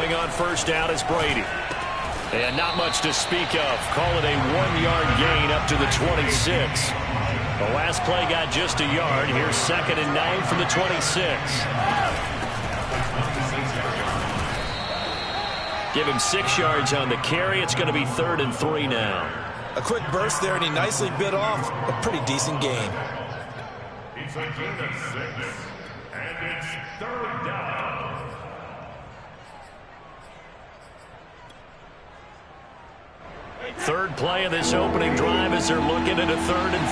Throwing on first down is Brady. And not much to speak of. Call it a 1-yard gain up to the 26. The last play got just a yard. Here's 2nd and 9 from the 26. Give him 6 yards on the carry. It's going to be 3rd and 3 now. A quick burst there, and he nicely bit off a pretty decent gain. It's a gain of 6, and it's 3rd down. Third play of this opening drive as they're looking at a 3rd and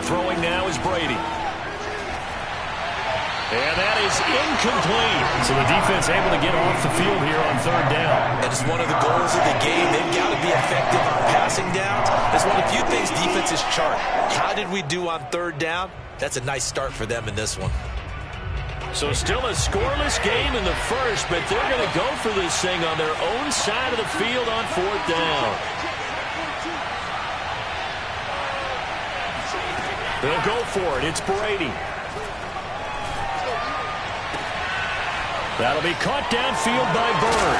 3. Throwing now is Brady. And that is incomplete. So the defense able to get off the field here on 3rd down. That is one of the goals of the game. They've got to be effective on passing downs. That's one of the few things defenses chart. How did we do on 3rd down? That's a nice start for them in this one. So still a scoreless game in the first, but they're going to go for this thing on their own side of the field on 4th down. They'll go for it. It's Brady. That'll be caught downfield by Bird.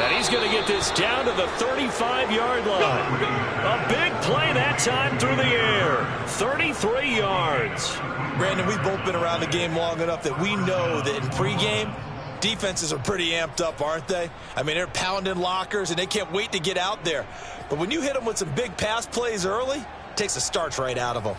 And he's going to get this down to the 35-yard line. A big play that time through the air. 33 yards. Brandon, we've both been around the game long enough that we know that in pregame, defenses are pretty amped up, aren't they? I mean, they're pounding lockers, and they can't wait to get out there. But when you hit them with some big pass plays early, it takes the starch right out of them.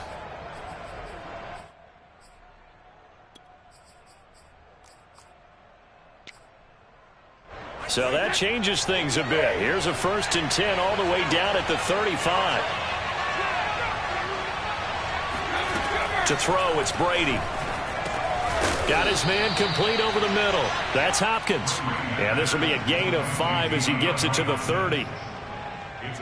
So that changes things a bit. Here's a 1st and 10 all the way down at the 35. To throw, it's Brady. Got his man complete over the middle. That's Hopkins. And this will be a gain of 5 as he gets it to the 30.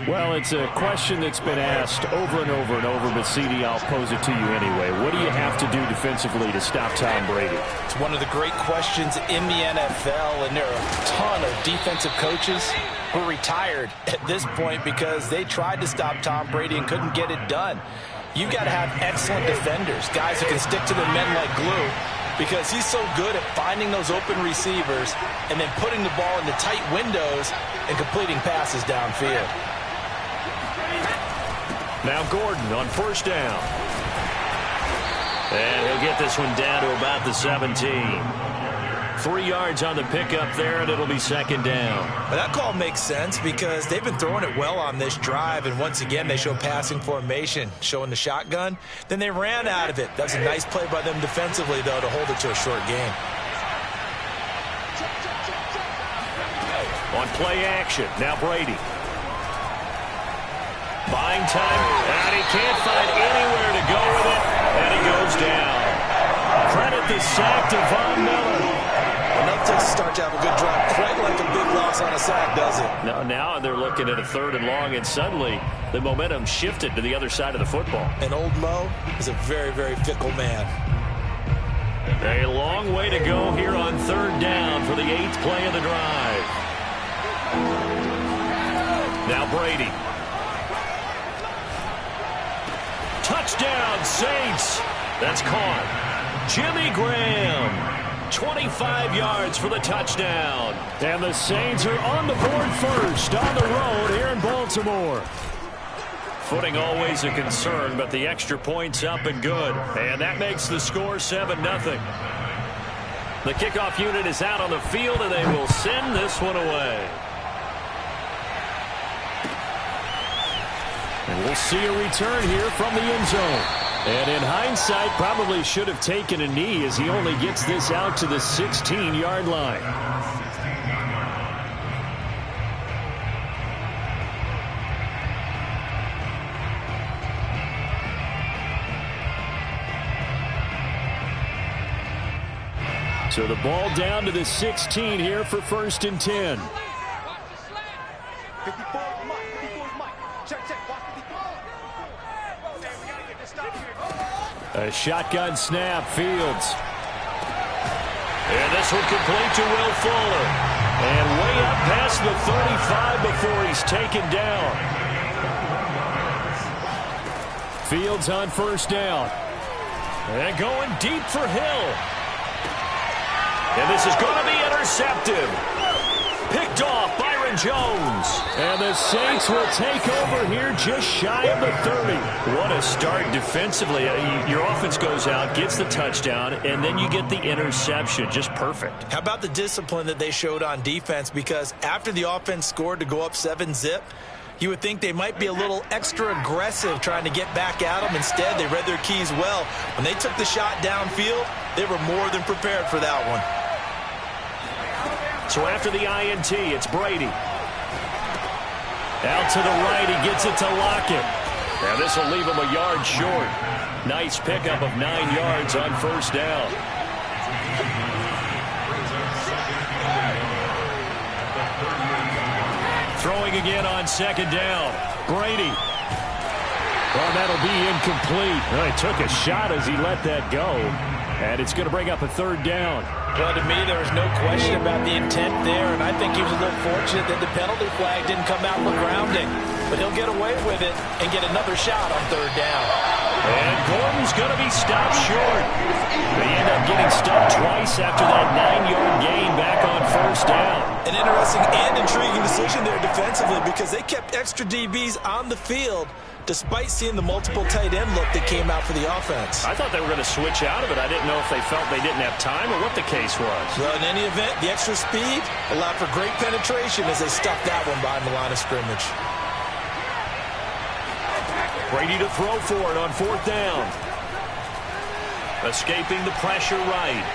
Well, it's a question that's been asked over and over and over, but CD, I'll pose it to you anyway. What do you have to do defensively to stop Tom Brady? It's one of the great questions in the NFL, and there are a ton of defensive coaches who are retired at this point because they tried to stop Tom Brady and couldn't get it done. You've got to have excellent defenders, guys who can stick to their men like glue, because he's so good at finding those open receivers and then putting the ball into tight windows and completing passes downfield. Now Gordon on first down. And he'll get this one down to about the 17. 3 yards on the pickup there, and it'll be 2nd down. But that call makes sense because they've been throwing it well on this drive, and once again they show passing formation, showing the shotgun. Then they ran out of it. That was a nice play by them defensively, though, to hold it to a short game. On play action, now Brady. Buying time, and he can't find anywhere to go with it, and he goes down. Credit the sack to Von Miller. Enough to start to have a good drive. Quite like a big loss on a sack, does it? No, now they're looking at a 3rd and long, and suddenly the momentum shifted to the other side of the football. And old Mo is a very, very fickle man. A long way to go here on 3rd down for the 8th play of the drive. Now Brady. Touchdown, Saints. That's caught. Jimmy Graham. 25 yards for the touchdown. And the Saints are on the board first on the road here in Baltimore. Footing always a concern, but the extra point's up and good. And that makes the score 7-0. The kickoff unit is out on the field, and they will send this one away. And we'll see a return here from the end zone. And in hindsight, probably should have taken a knee as he only gets this out to the 16-yard line. So the ball down to the 16 here for 1st and 10. A shotgun snap, Fields. And this one complete to Will Fuller. And way up past the 35 before he's taken down. Fields on first down. And going deep for Hill. And this is going to be intercepted. Picked off Byron Jones. And the Saints will take over here just shy of the 30. What a start defensively. Your offense goes out, gets the touchdown, and then you get the interception. Just perfect. How about the discipline that they showed on defense? Because after the offense scored to go up 7-zip, you would think they might be a little extra aggressive trying to get back at them. Instead, they read their keys well. When they took the shot downfield, they were more than prepared for that one. So after the INT, it's Brady. Out to the right, he gets it to Lockett. Now this will leave him a yard short. Nice pickup of 9 yards on first down. Throwing again on second down. Brady. Well, that'll be incomplete. Well, he took a shot as he let that go. And it's going to bring up a third down. Well, to me, there was no question about the intent there, and I think he was a little fortunate that the penalty flag didn't come out for grounding. But he'll get away with it and get another shot on third down. And Gordon's going to be stopped short. They end up getting stopped twice after that 9-yard gain back on first down. An interesting and intriguing decision there defensively because they kept extra DBs on the field despite seeing the multiple tight end look that came out for the offense. I thought they were going to switch out of it. I didn't know if they felt they didn't have time or what the case was. Well, in any event, the extra speed allowed for great penetration as they stuck that one behind the line of scrimmage. Brady to throw for it on fourth down. Escaping the pressure right.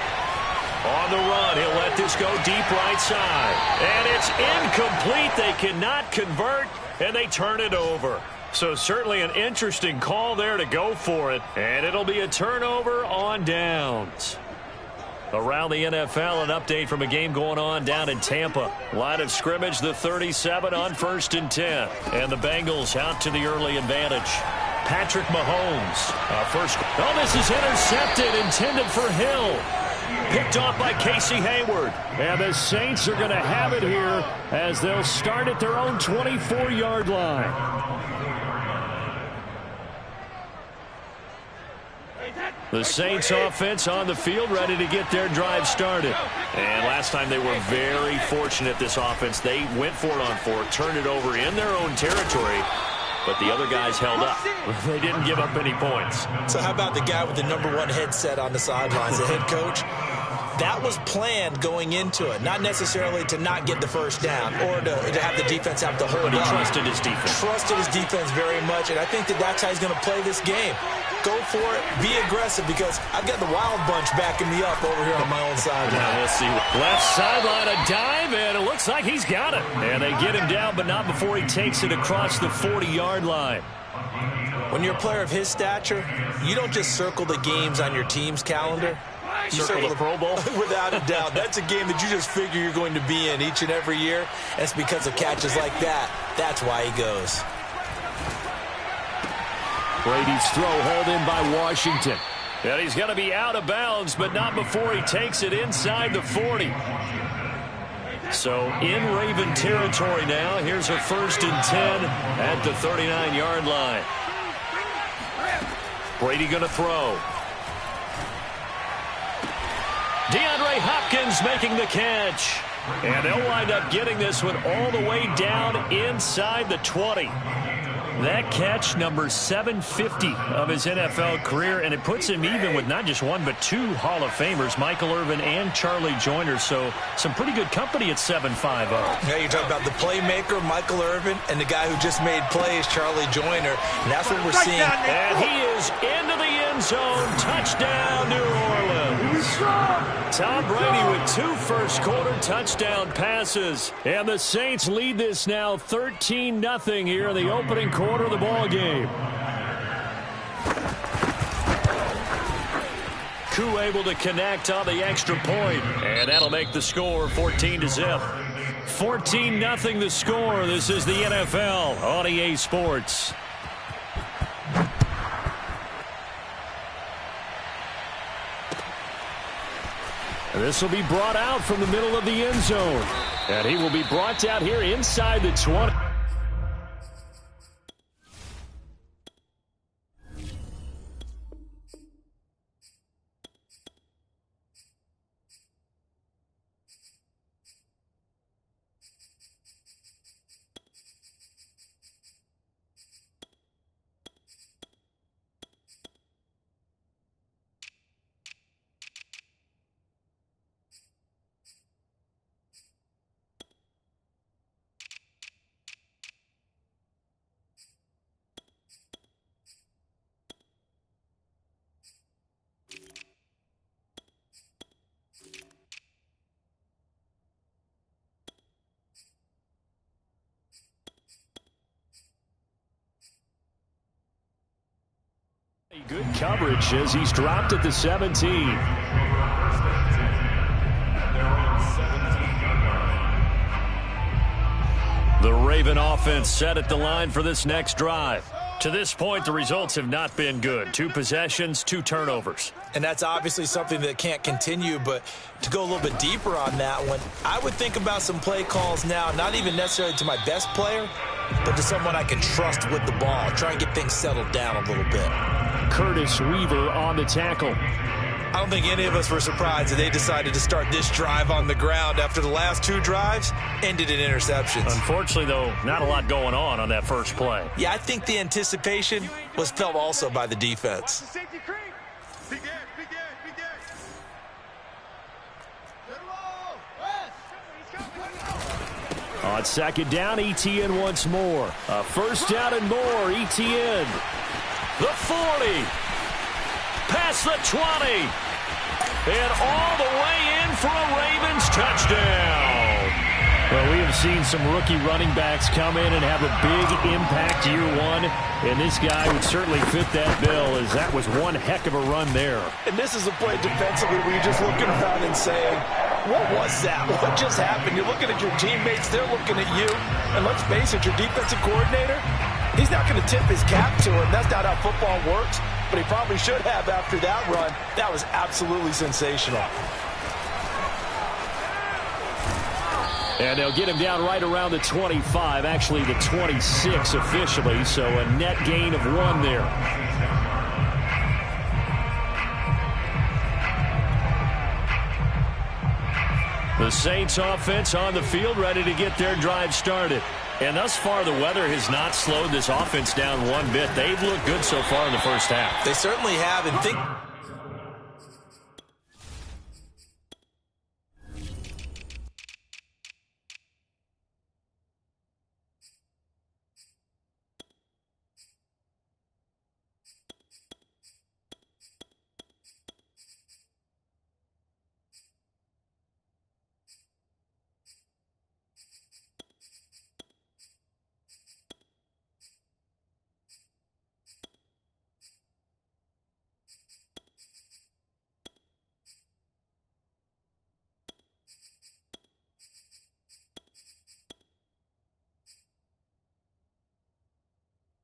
On the run, he'll let this go deep right side. And it's incomplete. They cannot convert, and they turn it over. So certainly an interesting call there to go for it. And it'll be a turnover on downs. Around the NFL, an update from a game going on down in Tampa. Line of scrimmage, the 37 on 1st and 10. And the Bengals out to the early advantage. Patrick Mahomes. First. Oh, this is intercepted, intended for Hill. Picked off by Casey Hayward. And the Saints are going to have it here as they'll start at their own 24-yard line. The Saints offense on the field ready to get their drive started. And last time they were very fortunate, this offense. They went for it on fourth, turned it over in their own territory, but the other guys held up. They didn't give up any points. So how about the guy with the #1 headset on the sidelines, the head coach? That was planned going into it, not necessarily to not get the first down or to have the defense have to hold But he up. trusted his defense. Trusted his defense very much, and I think that's how he's going to play this game. Go for it, be aggressive, because I've got the Wild Bunch backing me up over here on my own sideline. Now we'll see. Left sideline, a dive, and it looks like he's got it. And they get him down, but not before he takes it across the 40-yard line. When you're a player of his stature, you don't just circle the games on your team's calendar. You Circle the Pro Bowl? Without a doubt. That's a game that you just figure you're going to be in each and every year. And it's because of catches like that. That's why he goes. Brady's throw hauled in by Washington. And he's going to be out of bounds, but not before he takes it inside the 40. So in Raven territory now. Here's a 1st and 10 at the 39-yard line. Brady going to throw. DeAndre Hopkins making the catch. And they'll wind up getting this one all the way down inside the 20. That catch, number 750 of his NFL career, and it puts him even with not just one but 2 Hall of Famers, Michael Irvin and Charlie Joyner. So some pretty good company at 7'5". Yeah, you're talking about the playmaker, Michael Irvin, and the guy who just made plays, Charlie Joyner. And that's what we're seeing. And he is into the end zone. Touchdown, New Orleans. Tom Brady with 2 first-quarter touchdown passes. And the Saints lead this now 13-0 here in the opening quarter of the ball game. Koo able to connect on the extra point, and that'll make the score 14-0. 14-0 the score. This is the NFL on EA Sports. This will be brought out from the middle of the end zone, and he will be brought out here inside the 20. Good coverage as he's dropped at the 17. The Raven offense set at the line for this next drive. To this point, the results have not been good. 2 possessions, 2 turnovers. And that's obviously something that can't continue, but to go a little bit deeper on that one, I would think about some play calls now, not even necessarily to my best player, but to someone I can trust with the ball. Try and get things settled down a little bit. Curtis Weaver on the tackle. I don't think any of us were surprised that they decided to start this drive on the ground after the last 2 drives ended in interceptions. Unfortunately, though, not a lot going on that first play. Yeah, I think the anticipation was felt also by the defense. On second down, Etienne once more. A first down and more, Etienne. The 40. Past the 20. And all the way in for a Ravens touchdown. Well, we have seen some rookie running backs come in and have a big impact year one. And this guy would certainly fit that bill, as that was one heck of a run there. And this is a play defensively where you're just looking around and saying, what was that? What just happened? You're looking at your teammates. They're looking at you. And let's face it, your defensive coordinator, he's not going to tip his cap to it. That's not how football works. But he probably should have after that run. That was absolutely sensational. And they'll get him down right around the 25, actually the 26 officially, so a net gain of 1 there. The Saints offense on the field, ready to get their drive started. And thus far, the weather has not slowed this offense down one bit. They've looked good so far in the first half. They certainly have. And think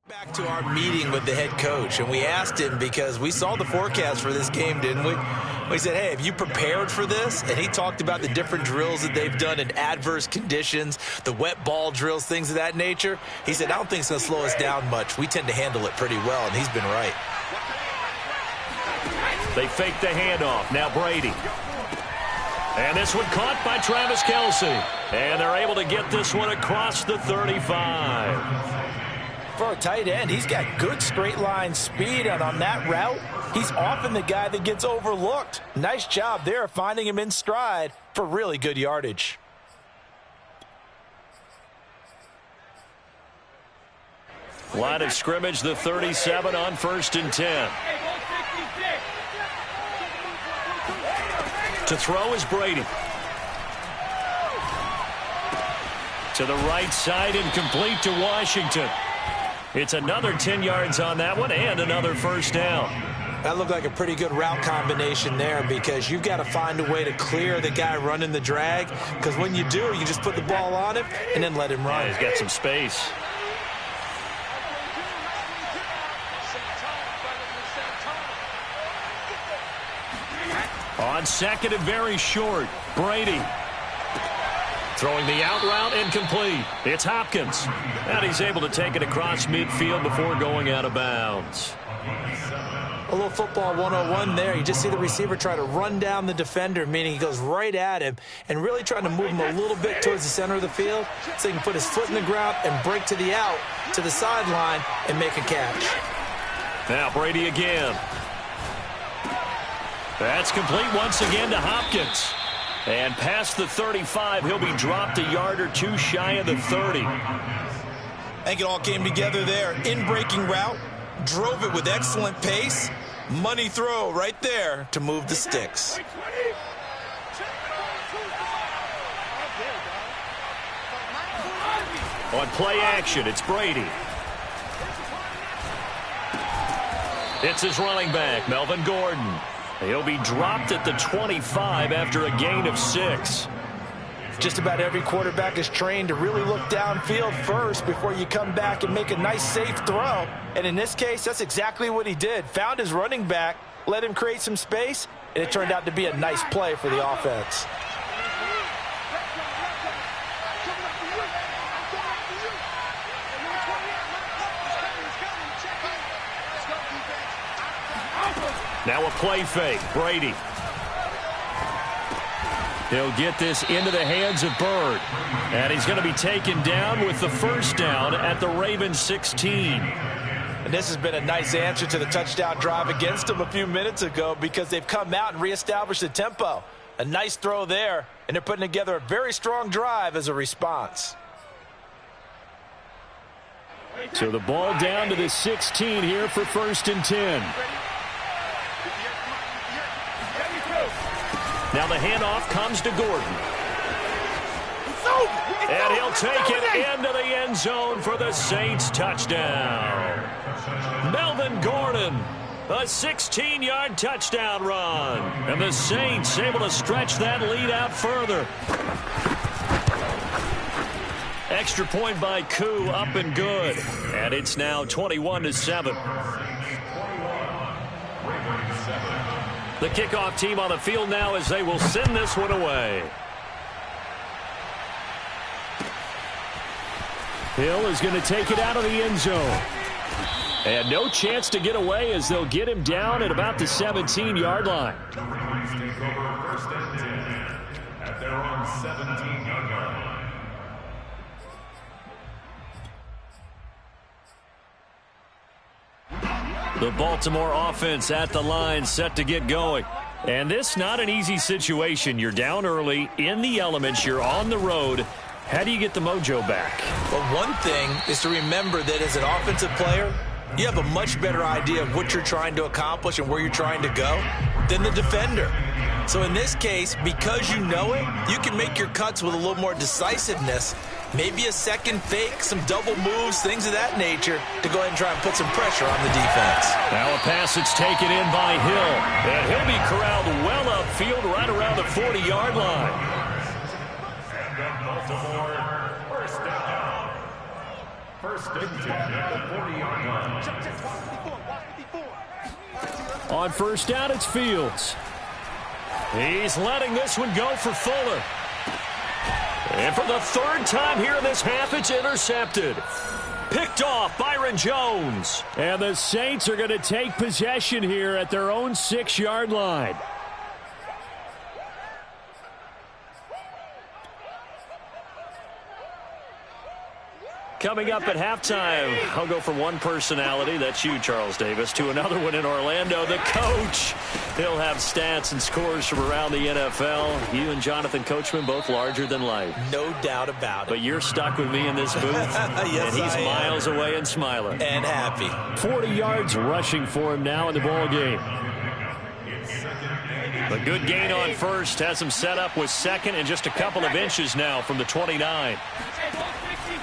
back to our meeting with the head coach, and we asked him because we saw the forecast for this game, didn't we? We said, hey, have you prepared for this? And he talked about the different drills that they've done in adverse conditions, the wet ball drills, things of that nature. He said, I don't think it's going to slow us down much. We tend to handle it pretty well, and he's been right. They fake the handoff. Now Brady. And this one caught by Travis Kelce. And they're able to get this one across the 35. For a tight end, he's got good straight line speed, and on that route, he's often the guy that gets overlooked. Nice job there finding him in stride for really good yardage. Line of scrimmage, the 37 on 1st and 10. To throw is Brady. To the right side and complete to Washington. It's another 10 yards on that one and another first down. That looked like a pretty good route combination there, because you've got to find a way to clear the guy running the drag, because when you do, you just put the ball on him and then let him run. Yeah, he's got some space. On second and very short, Brady. Throwing the out route incomplete. It's Hopkins. And he's able to take it across midfield before going out of bounds. A little football 101 there. You just see the receiver try to run down the defender, meaning he goes right at him and really trying to move him a little bit towards the center of the field so he can put his foot in the ground and break to the out, to the sideline, and make a catch. Now Brady again. That's complete once again to Hopkins. And past the 35, he'll be dropped a yard or two shy of the 30. I think it all came together there. In-breaking route, drove it with excellent pace. Money throw right there to move the sticks. On play action, it's Brady. It's his running back, Melvin Gordon. He'll be dropped at the 25 after a gain of 6. Just about every quarterback is trained to really look downfield first before you come back and make a nice, safe throw. And in this case, that's exactly what he did. Found his running back, let him create some space, and it turned out to be a nice play for the offense. Now a play fake. Brady. He'll get this into the hands of Byrd. And he's going to be taken down with the first down at the Ravens 16. And this has been a nice answer to the touchdown drive against them a few minutes ago because they've come out and reestablished the tempo. A nice throw there, and they're putting together a very strong drive as a response. So the ball down to the 16 here for 1st and 10. Now the handoff comes to Gordon. And he'll take it into the end zone for the Saints touchdown. Melvin Gordon, a 16-yard touchdown run. And the Saints able to stretch that lead out further. Extra point by Koo, up and good. And it's now 21-7. The kickoff team on the field now as they will send this one away. Hill is going to take it out of the end zone. And no chance to get away as they'll get him down at about the 17-yard line. Take over 1st and 10 at their own 17-yard line. The Baltimore offense at the line, set to get going. And this not an easy situation. You're down early, in the elements, you're on the road. How do you get the mojo back? Well, one thing is to remember that as an offensive player, you have a much better idea of what you're trying to accomplish and where you're trying to go than the defender. So in this case, because you know it, you can make your cuts with a little more decisiveness. Maybe a second fake, some double moves, things of that nature to go ahead and try and put some pressure on the defense. Now a pass that's taken in by Hill. And he'll be corralled well upfield right around the 40-yard line. And then Baltimore, 1st down. 1st and 10 at the 40-yard line. On 1st down, it's Fields. He's letting this one go for Fuller. And for the 3rd time here in this half, it's intercepted. Picked off Byron Jones. And the Saints are going to take possession here at their own 6-yard line. Coming up at halftime, I'll go from one personality, that's you, Charles Davis, to another one in Orlando, the coach. He'll have stats and scores from around the NFL. You and Jonathan Coachman, both larger than life. No doubt about it. But you're stuck with me in this booth. Yes, and he's miles away and smiling. And happy. 40 yards rushing for him now in the ball game. A good gain on 1st, has him set up with 2nd and just a couple of inches now from the 29.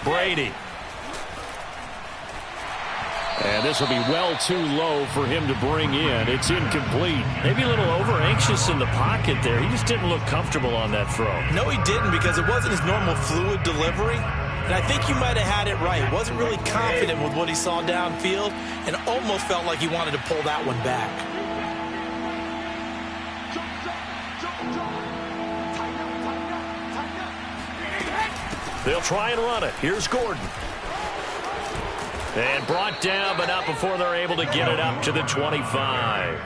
Brady. And this will be well too low for him to bring in. It's incomplete. Maybe a little over-anxious in the pocket there. He just didn't look comfortable on that throw. No, he didn't, because it wasn't his normal fluid delivery. And I think you might have had it right. Wasn't really confident with what he saw downfield and almost felt like he wanted to pull that one back. They'll try and run it. Here's Gordon. And brought down, but not before they're able to get it up to the 25.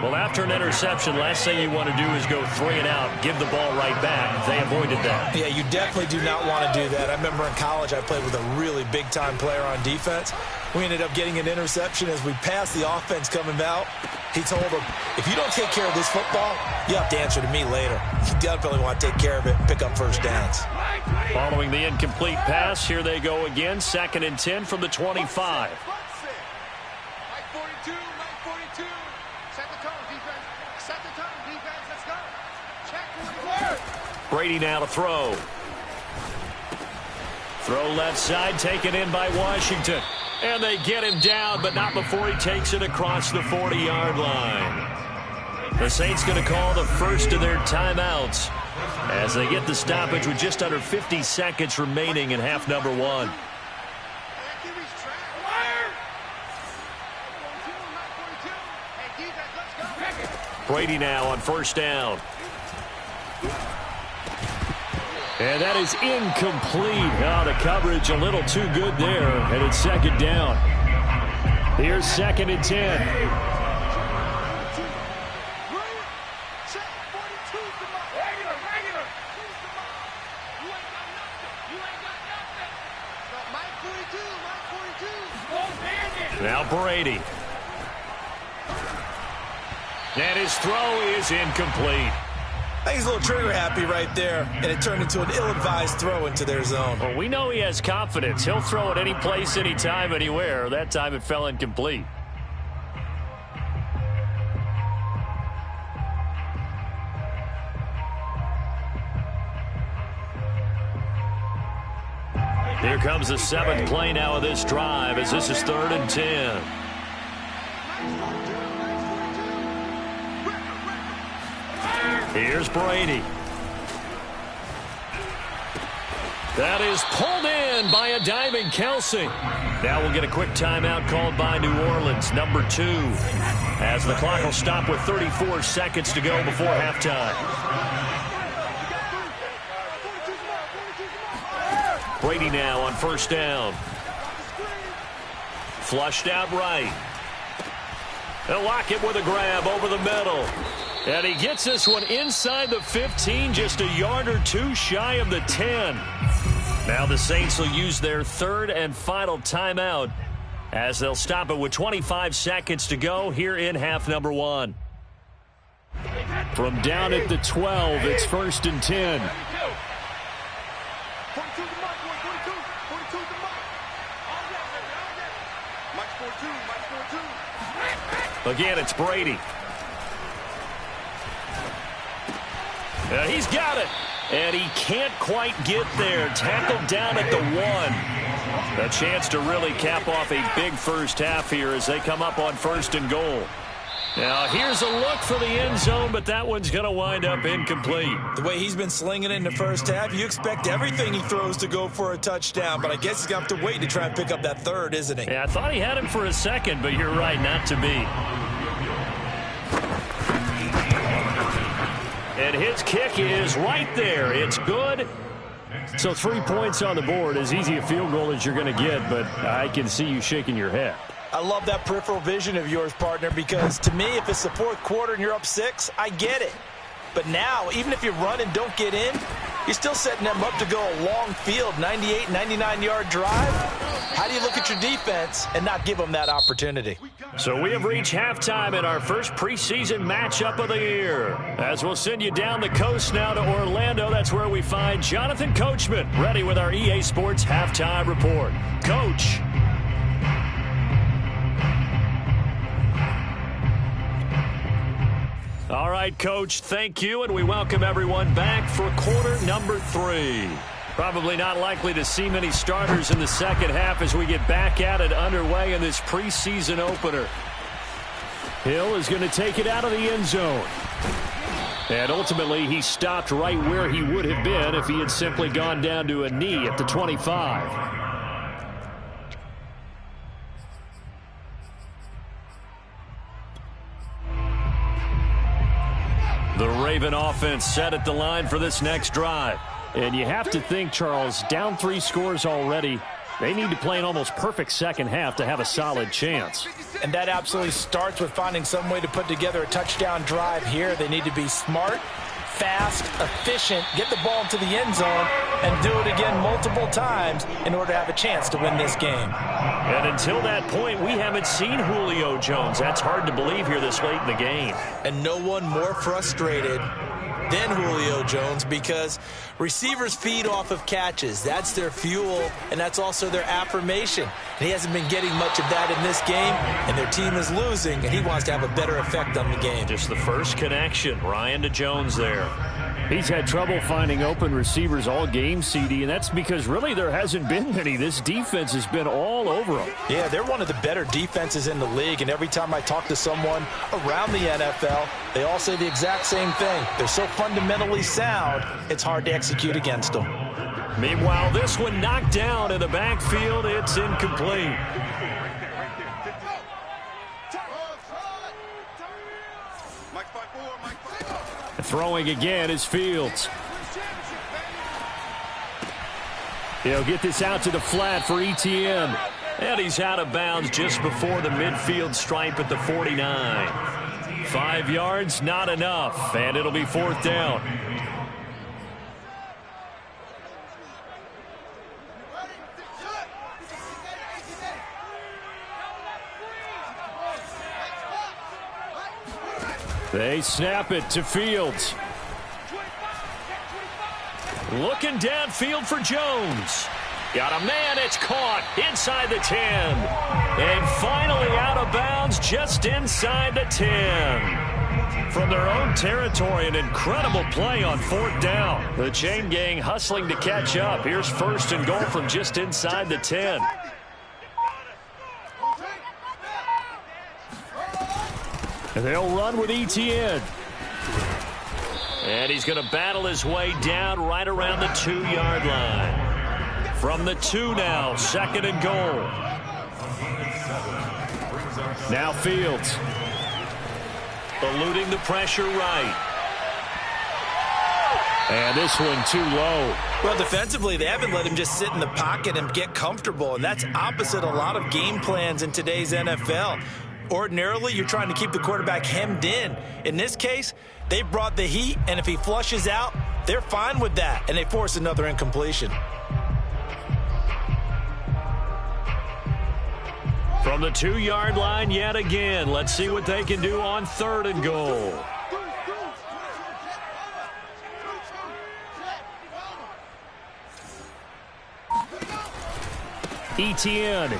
Well, after an interception, last thing you want to do is go 3 and out, give the ball right back. They avoided that. Yeah, you definitely do not want to do that. I remember in college I played with a really big-time player on defense. We ended up getting an interception as we passed the offense coming out. He told him, if you don't take care of this football, you have to answer to me later. You definitely want to take care of it and pick up 1st downs. Following the incomplete pass, here they go again. 2nd and 10 from the 25. Brady now to throw. Throw left side, taken in by Washington. And they get him down, but not before he takes it across the 40-yard line. The Saints going to call the first of their timeouts as they get the stoppage with just under 50 seconds remaining in half number one. Brady now on first down. And that is incomplete. Oh, the coverage a little too good there, and it's second down. Here's 2nd and 10. Now Brady. And his throw is incomplete. I think he's a little trigger happy right there, and it turned into an ill-advised throw into their zone. Well, we know he has confidence. He'll throw it any place, anytime, anywhere. That time it fell incomplete. Here comes the 7th play now of this drive as this is 3rd and 10. Here's Brady. That is pulled in by a diving Kelsey. Now we'll get a quick timeout called by New Orleans, number 2, as the clock will stop with 34 seconds to go before halftime. Brady now on first down. Flushed out right. They'll lock it with a grab over the middle. And he gets this one inside the 15, just a yard or two shy of the 10. Now the Saints will use their 3rd and final timeout as they'll stop it with 25 seconds to go here in half number one. From down at the 12, it's 1st and 10. Again, it's Brady. He's got it. And he can't quite get there. Tackled down at the 1. A chance to really cap off a big first half here as they come up on 1st and goal. Now, here's a look for the end zone, but that one's going to wind up incomplete. The way he's been slinging it in the first half, you expect everything he throws to go for a touchdown, but I guess he's going to have to wait to try and pick up that 3rd, isn't he? Yeah, I thought he had him for a second, but you're right, not to be. And his kick is right there. It's good. So 3 points on the board, as easy a field goal as you're going to get, but I can see you shaking your head. I love that peripheral vision of yours, partner, because to me, if it's the 4th quarter and you're up 6, I get it. But now, even if you run and don't get in, you're still setting them up to go a long field, 98, 99-yard drive. How do you look at your defense and not give them that opportunity? So we have reached halftime in our first preseason matchup of the year. As we'll send you down the coast now to Orlando, that's where we find Jonathan Coachman, ready with our EA Sports Halftime Report. Coach. All right, Coach, thank you, and we welcome everyone back for quarter number 3. Probably not likely to see many starters in the second half as we get back at it underway in this preseason opener. Hill is going to take it out of the end zone. And ultimately, he stopped right where he would have been if he had simply gone down to a knee at the 25. The Raven offense set at the line for this next drive. And you have to think, Charles, down 3 scores already. They need to play an almost perfect second half to have a solid chance. And that absolutely starts with finding some way to put together a touchdown drive here. They need to be smart, fast, efficient, get the ball into the end zone, and do it again multiple times in order to have a chance to win this game. And until that point, we haven't seen Julio Jones. That's hard to believe here this late in the game. And no one more frustrated then Julio Jones, because receivers feed off of catches. That's their fuel, and that's also their affirmation. And he hasn't been getting much of that in this game, and their team is losing, and he wants to have a better effect on the game. Just the first connection, Ryan to Jones there. He's had trouble finding open receivers all game, CD, and that's because really there hasn't been many. This defense has been all over them. Yeah, they're one of the better defenses in the league, and every time I talk to someone around the NFL, they all say the exact same thing. They're so fundamentally sound, it's hard to execute against them. Meanwhile, this one knocked down in the backfield. It's incomplete. Throwing again is Fields. He'll get this out to the flat for Etienne. And he's out of bounds just before the midfield stripe at the 49. 5 yards, not enough, and it'll be 4th down. They snap it to Fields. Looking downfield for Jones. Got a man, it's caught inside the 10. And finally out of bounds just inside the 10. From their own territory, an incredible play on 4th down. The chain gang hustling to catch up. Here's 1st and goal from just inside the 10. They'll run with Etienne. And he's going to battle his way down right around the 2-yard line. From the 2 now, 2nd and goal. Now Fields. Eluding the pressure right. And this one too low. Well, defensively, they haven't let him just sit in the pocket and get comfortable, and that's opposite a lot of game plans in today's NFL. Ordinarily, you're trying to keep the quarterback hemmed in. In this case, they brought the heat, and if he flushes out, they're fine with that, and they force another incompletion. From the 2-yard line yet again. Let's see what they can do on 3rd and goal. Etienne.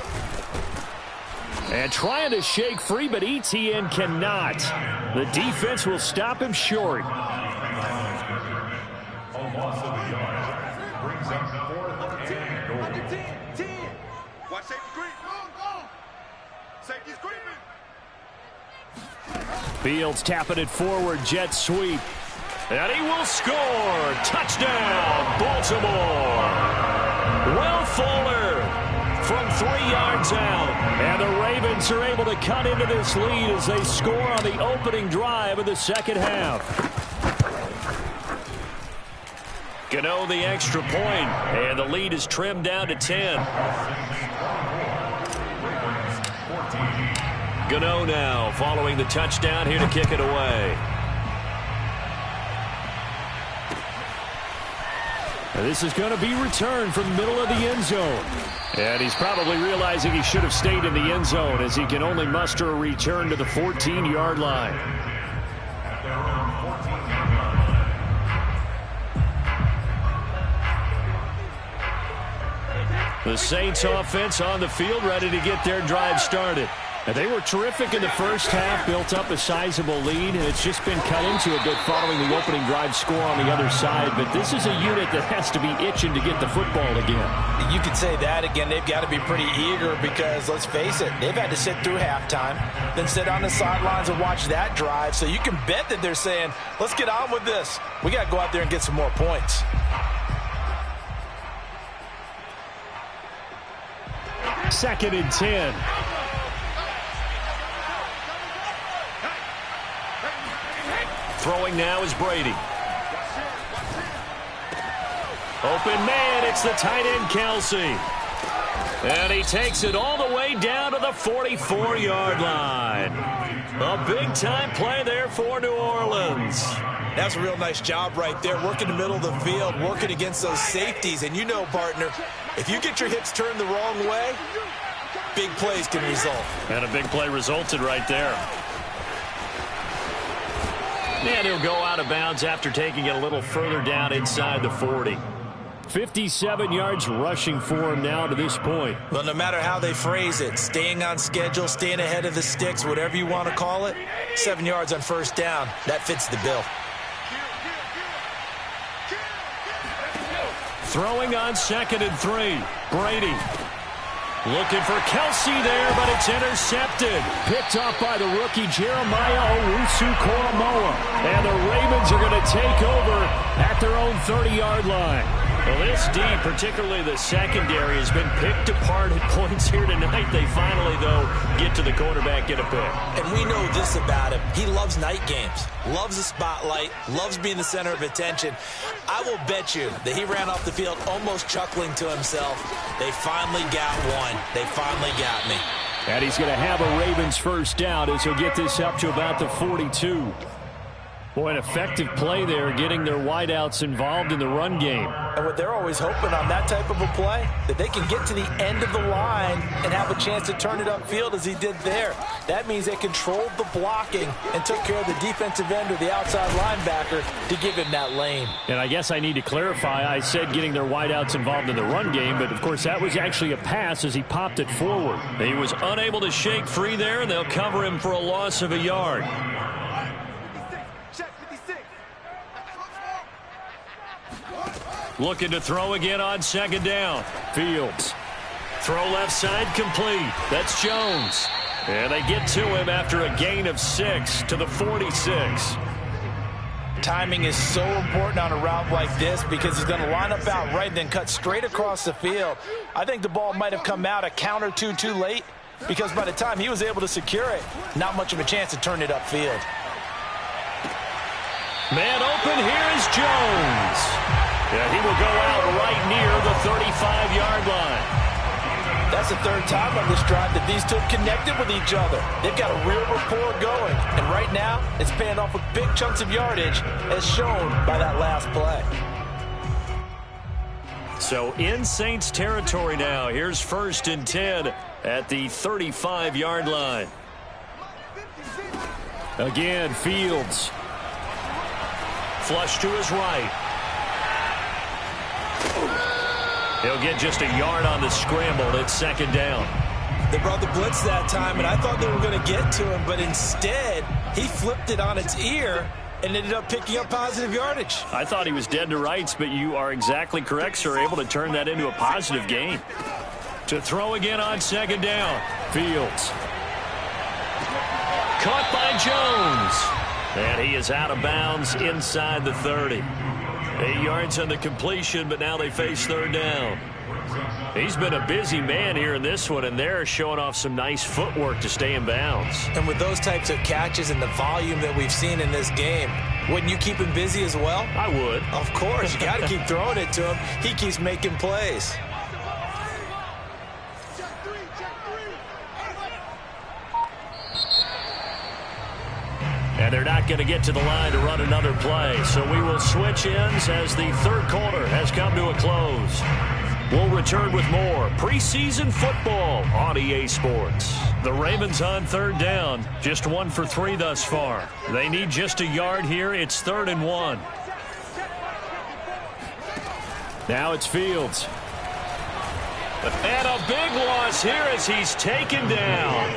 And trying to shake free, but Etienne cannot. The defense will stop him short. A loss of a yard brings up 4th and goal. Watch safety creep. Safety's creeping. Fields tapping it forward, jet sweep. And he will score. Touchdown, Baltimore. Will Fuller from 3 yards out. And the Ravens are able to cut into this lead as they score on the opening drive of the second half. Gano the extra point, and the lead is trimmed down to 10. Gano now following the touchdown here to kick it away. And this is going to be returned from the middle of the end zone. And he's probably realizing he should have stayed in the end zone as he can only muster a return to the 14-yard line. The Saints offense on the field ready to get their drive started. And they were terrific in the first half, built up a sizable lead, and it's just been cut into a bit following the opening drive score on the other side. But this is a unit that has to be itching to get the football again. You could say that again. They've got to be pretty eager because, let's face it, they've had to sit through halftime, then sit on the sidelines and watch that drive. So you can bet that they're saying, let's get on with this. We got to go out there and get some more points. Second and 10. Throwing now is Brady. Open man, it's the tight end Kelsey. And he takes it all the way down to the 44-yard line. A big-time play there for New Orleans. That's a real nice job right there, working the middle of the field, working against those safeties. And you know, partner, if you get your hips turned the wrong way, big plays can result. And a big play resulted right there. And he'll go out of bounds after taking it a little further down inside the 40. 57 yards rushing for him now to this point. Well, no matter how they phrase it, staying on schedule, staying ahead of the sticks, whatever you want to call it, 7 yards on first down, that fits the bill. Throwing on 2nd and 3. Brady looking for Kelsey there, but it's intercepted. Picked up by the rookie Jeremiah Owusu-Koramoah. And the Ravens are going to take over at their own 30-yard line. Well, this D, particularly the secondary, has been picked apart at points here tonight. They finally, though, get to the quarterback, get a pick. And we know this about him. He loves night games, loves the spotlight, loves being the center of attention. I will bet you that he ran off the field almost chuckling to himself. They finally got one. They finally got me. And he's going to have a Ravens first down as he'll get this up to about the 42. Boy, an effective play there, getting their wideouts involved in the run game. And what they're always hoping on that type of a play, that they can get to the end of the line and have a chance to turn it upfield as he did there. That means they controlled the blocking and took care of the defensive end or the outside linebacker to give him that lane. And I guess I need to clarify, I said getting their wideouts involved in the run game, but of course that was actually a pass as he popped it forward. He was unable to shake free there, and they'll cover him for a loss of a yard. Looking to throw again on 2nd down. Fields. Throw left side complete. That's Jones. And they get to him after a gain of 6 to the 46. Timing is so important on a route like this because he's going to line up out right and then cut straight across the field. I think the ball might have come out a count or two too late because by the time he was able to secure it, not much of a chance to turn it upfield. Man open, here is Jones. Yeah, he will go out right near the 35-yard line. That's the third time on this drive that these two have connected with each other. They've got a real rapport going. And right now, it's paying off with big chunks of yardage, as shown by that last play. So in Saints territory now. Here's 1st and 10 at the 35-yard line. Again, Fields. Flush to his right. He'll get just a yard on the scramble. It's 2nd down. They brought the blitz that time, and I thought they were going to get to him, but instead, he flipped it on its ear and ended up picking up positive yardage. I thought he was dead to rights, but you are exactly correct, sir. Able to turn that into a positive gain. To throw again on 2nd down. Fields. Caught by Jones. And he is out of bounds inside the 30. 8 yards on the completion, but now they face 3rd down. He's been a busy man here in this one, and they're showing off some nice footwork to stay in bounds. And with those types of catches and the volume that we've seen in this game, wouldn't you keep him busy as well? I would. Of course. You got to keep throwing it to him. He keeps making plays. And they're not going to get to the line to run another play. So we will switch ends as the 3rd quarter has come to a close. We'll return with more preseason football on EA Sports. The Ravens on 3rd down. Just 1 for 3 thus far. They need just a yard here. It's 3rd and 1. Now it's Fields. And a big loss here as he's taken down.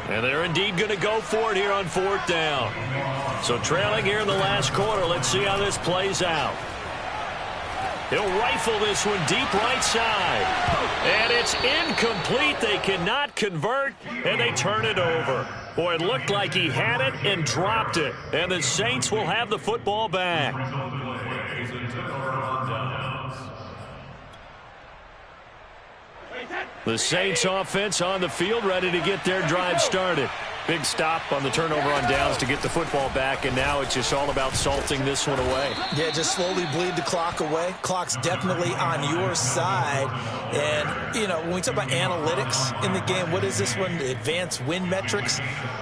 And they're indeed going to go for it here on 4th down. So trailing here in the last quarter. Let's see how this plays out. He'll rifle this one deep right side. And it's incomplete. They cannot convert, and they turn it over. Boy, it looked like he had it and dropped it. And the Saints will have the football back. The Saints offense on the field, ready to get their drive started. Big stop on the turnover on downs to get the football back, and now it's just all about salting this one away. Yeah, just slowly bleed the clock away. Clock's definitely on your side. And, you know, when we talk about analytics in the game, what is this one? Advanced win metrics?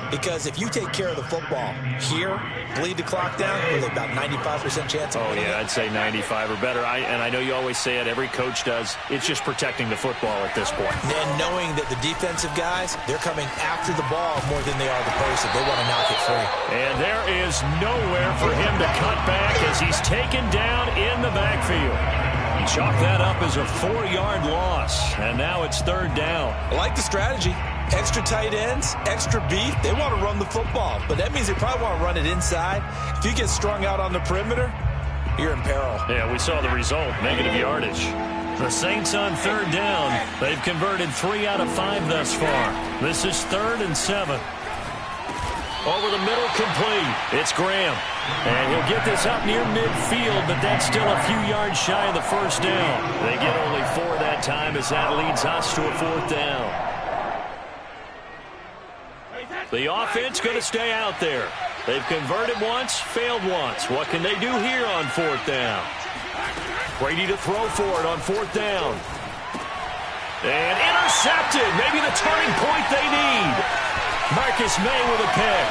Because if you take care of the football here, bleed the clock down, with about 95% chance of winning. Oh, yeah, I'd say 95 or better. And I know you always say it, every coach does. It's just protecting the football at this point. And knowing that the defensive guys, they're coming after the ball more than than they are the person. They want to knock it free. And there is nowhere for him to cut back as he's taken down in the backfield. Chalk that up as a 4-yard loss, and now it's 3rd down. I like the strategy. Extra tight ends, extra beef. They want to run the football, but that means they probably want to run it inside. If you get strung out on the perimeter, you're in peril. Yeah, we saw the result, negative yardage. The Saints on 3rd down. They've converted 3 out of 5 thus far. This is 3rd and 7. Over the middle, complete. It's Graham. And he'll get this up near midfield, but that's still a few yards shy of the first down. They get only 4 that time as that leads us to a 4th down. The offense going to stay out there. They've converted once, failed once. What can they do here on 4th down? Brady to throw for it on 4th down. And intercepted. Maybe the turning point they need. Marcus May with a pick.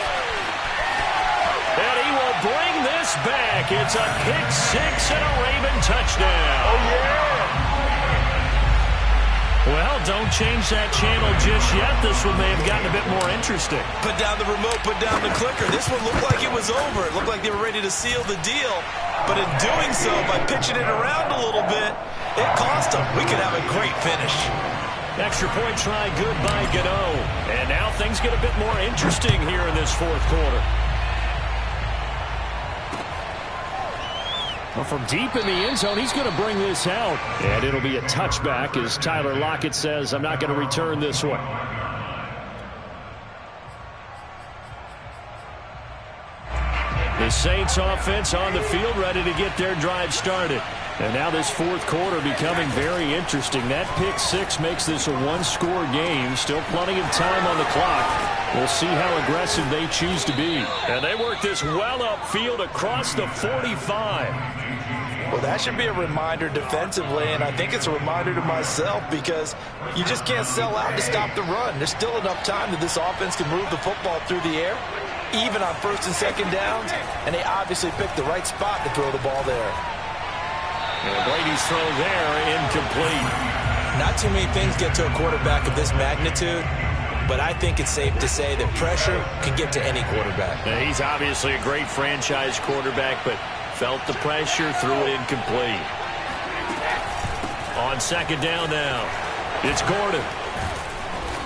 And he will bring this back. It's a pick 6 and a Raven touchdown. Oh, yeah. Well, don't change that channel just yet. This one may have gotten a bit more interesting. Put down the remote, put down the clicker. This one looked like it was over. It looked like they were ready to seal the deal. But in doing so, by pitching it around a little bit, it cost them. We could have a great finish. Extra point try good by Gano. And now things get a bit more interesting here in this 4th quarter. Well, from deep in the end zone, he's going to bring this out. And it'll be a touchback as Tyler Lockett says, I'm not going to return this one. The Saints offense on the field ready to get their drive started. And now this 4th quarter becoming very interesting. That pick 6 makes this a 1-score game. Still plenty of time on the clock. We'll see how aggressive they choose to be. And they work this well upfield across the 45. Well, that should be a reminder defensively, and I think it's a reminder to myself because you just can't sell out to stop the run. There's still enough time that this offense can move the football through the air, even on 1st and 2nd downs, and they obviously picked the right spot to throw the ball there. And Brady's throw there, incomplete. Not too many things get to a quarterback of this magnitude, but I think it's safe to say that pressure can get to any quarterback. Now, he's obviously a great franchise quarterback, but felt the pressure, threw it incomplete. On 2nd down now, it's Gordon.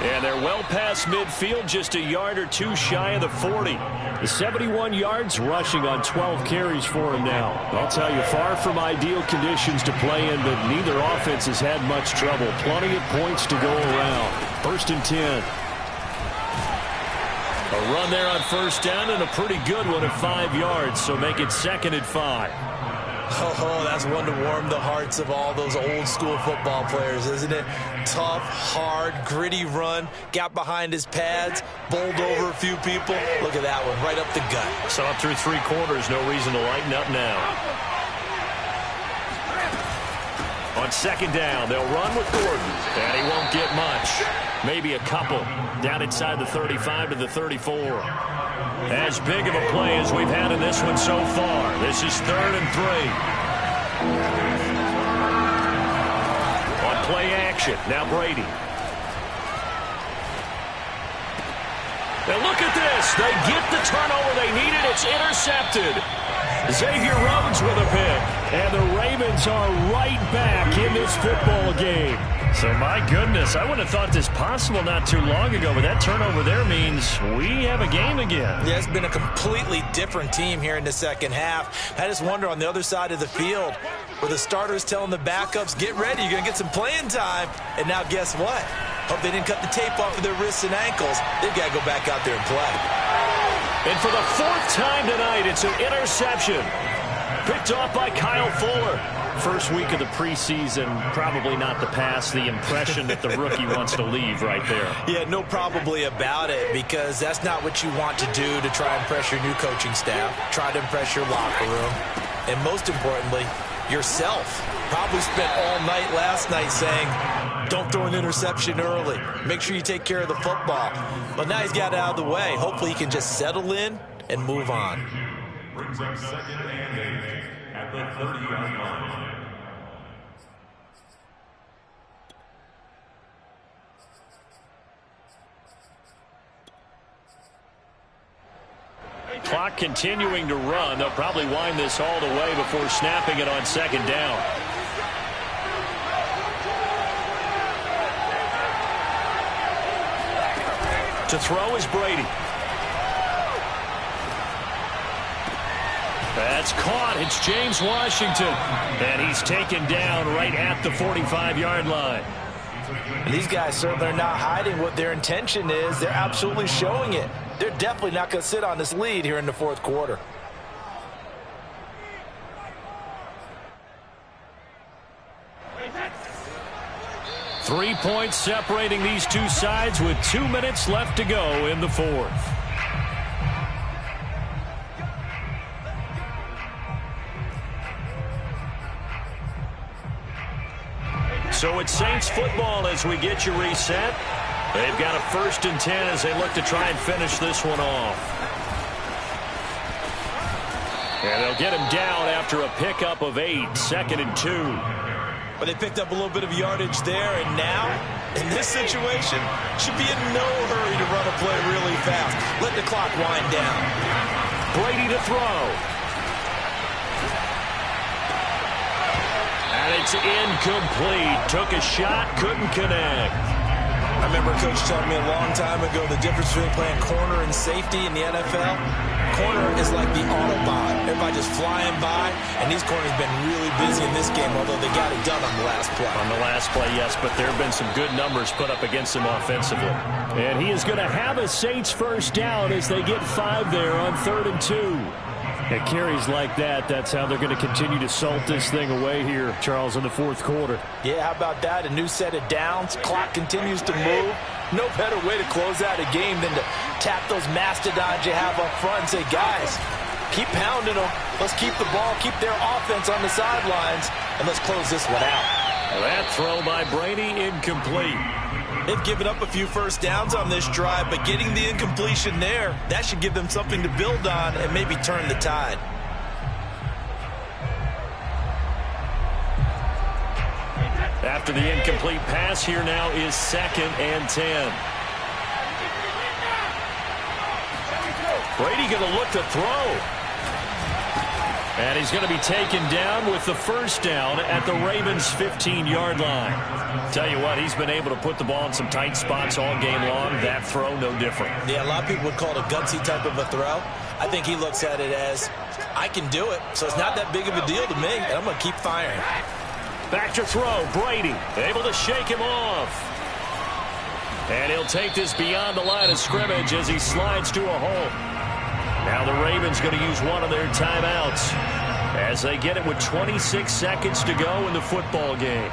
And they're well past midfield, just a yard or 2 shy of the 40. The 71 yards rushing on 12 carries for him now. I'll tell you, far from ideal conditions to play in, but neither offense has had much trouble. Plenty of points to go around. 1st and 10. A run there on 1st down and a pretty good one at 5 yards, so make it 2nd and 5. Oh, that's one to warm the hearts of all those old school football players, isn't it? Tough, hard, gritty run, got behind his pads, bowled over a few people. Look at that one, right up the gut. So up through 3 quarters, no reason to lighten up now. On 2nd down, they'll run with Gordon, and he won't get much. Maybe a couple. Down inside the 35 to the 34. As big of a play as we've had in this one so far. This is 3rd and 3. On play action, now Brady. Now look at this. They get the turnover they needed. It's intercepted. Xavier Rhodes with a pick. And the Ravens are right back in this football game. So, my goodness, I wouldn't have thought this possible not too long ago, but that turnover there means we have a game again. Yeah, it's been a completely different team here in the 2nd half. I just wonder on the other side of the field, where the starters telling the backups, get ready, you're going to get some playing time. And now guess what? Hope they didn't cut the tape off of their wrists and ankles. They've got to go back out there and play. And for the 4th time tonight, it's an interception. Picked off by Kyle Fuller. First week of the preseason, probably not the pass, the impression that the rookie wants to leave right there. Yeah, no probably about it, because that's not what you want to do to try and impress your new coaching staff, try to impress your locker room, and most importantly, yourself. Probably spent all night last night saying, don't throw an interception early. Make sure you take care of the football. But now he's got it out of the way. Hopefully he can just settle in and move on. Brings up 2nd and 8 at the 30-yard line. Clock continuing to run. They'll probably wind this all the way before snapping it on second down. To throw is Brady. That's caught. It's James Washington. And he's taken down right at the 45-yard line. And these guys certainly are not hiding what their intention is. They're absolutely showing it. They're definitely not going to sit on this lead here in the fourth quarter. Three points separating these two sides with 2 minutes left to go in the fourth. So it's Saints football as we get you reset. They've got a 1st and 10 as they look to try and finish this one off. And they'll get him down after a pickup of 8, 2nd and 2. But they picked up a little bit of yardage there, and now, in this situation, should be in no hurry to run a play really fast. Let the clock wind down. Brady to throw. And it's incomplete. Took a shot, couldn't connect. I remember a coach telling me a long time ago the difference between playing corner and safety in the NFL. Corner is like the Autobahn. Everybody just flying by, and these corners have been really busy in this game, although they got it done on the last play. On the last play, yes, but there have been some good numbers put up against them offensively. And he is going to have a Saints 1st down as they get 5 there on 3rd and 2. At carries like that, that's how they're going to continue to salt this thing away here, Charles, in the fourth quarter. Yeah, how about that? A new set of downs. Clock continues to move. No better way to close out a game than to tap those mastodons you have up front and say, guys, keep pounding them. Let's keep the ball, keep their offense on the sidelines, and let's close this one out. That throw by Brady incomplete. They've given up a few 1st downs on this drive, but getting the incompletion there, that should give them something to build on and maybe turn the tide. After the incomplete pass, here now is 2nd and 10. Brady going to look to throw. And he's going to be taken down with the 1st down at the Ravens' 15-yard line. Tell you what, he's been able to put the ball in some tight spots all game long. That throw, no different. Yeah, a lot of people would call it a gutsy type of a throw. I think he looks at it as, I can do it, so it's not that big of a deal to me, and I'm going to keep firing. Back to throw, Brady, able to shake him off. And he'll take this beyond the line of scrimmage as he slides to a hole. Now the Ravens going to use one of their timeouts as they get it with 26 seconds to go in the football game.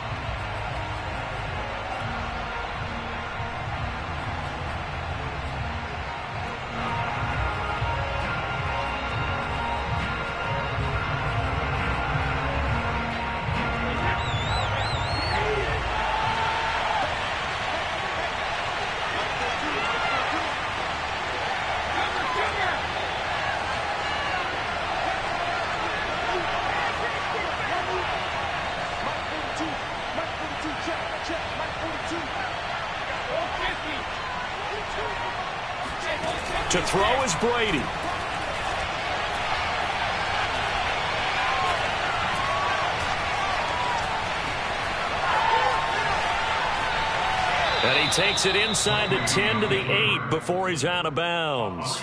To throw is Brady. And he takes it inside the 10 to the 8 before he's out of bounds.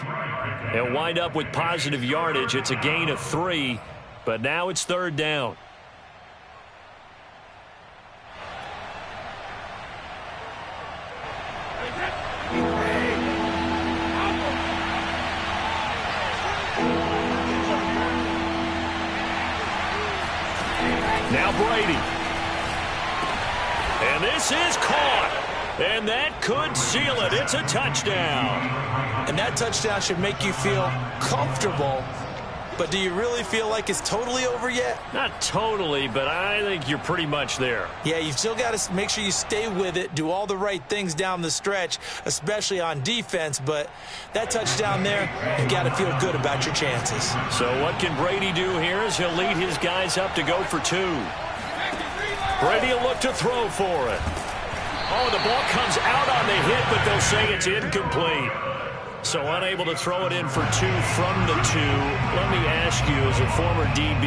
He'll wind up with positive yardage. It's a gain of 3, but now it's 3rd down. Now Brady. And this is caught. And that could seal it. It's a touchdown. And that touchdown should make you feel comfortable. But do you really feel like it's totally over yet? Not totally, but I think you're pretty much there. Yeah, you've still got to make sure you stay with it, do all the right things down the stretch, especially on defense. But that touchdown there, you've got to feel good about your chances. So what can Brady do here is he'll lead his guys up to go for 2. Brady will look to throw for it. Oh, the ball comes out on the hit, but they'll say it's incomplete. So unable to throw it in for two from the two. Let me ask you, as a former DB,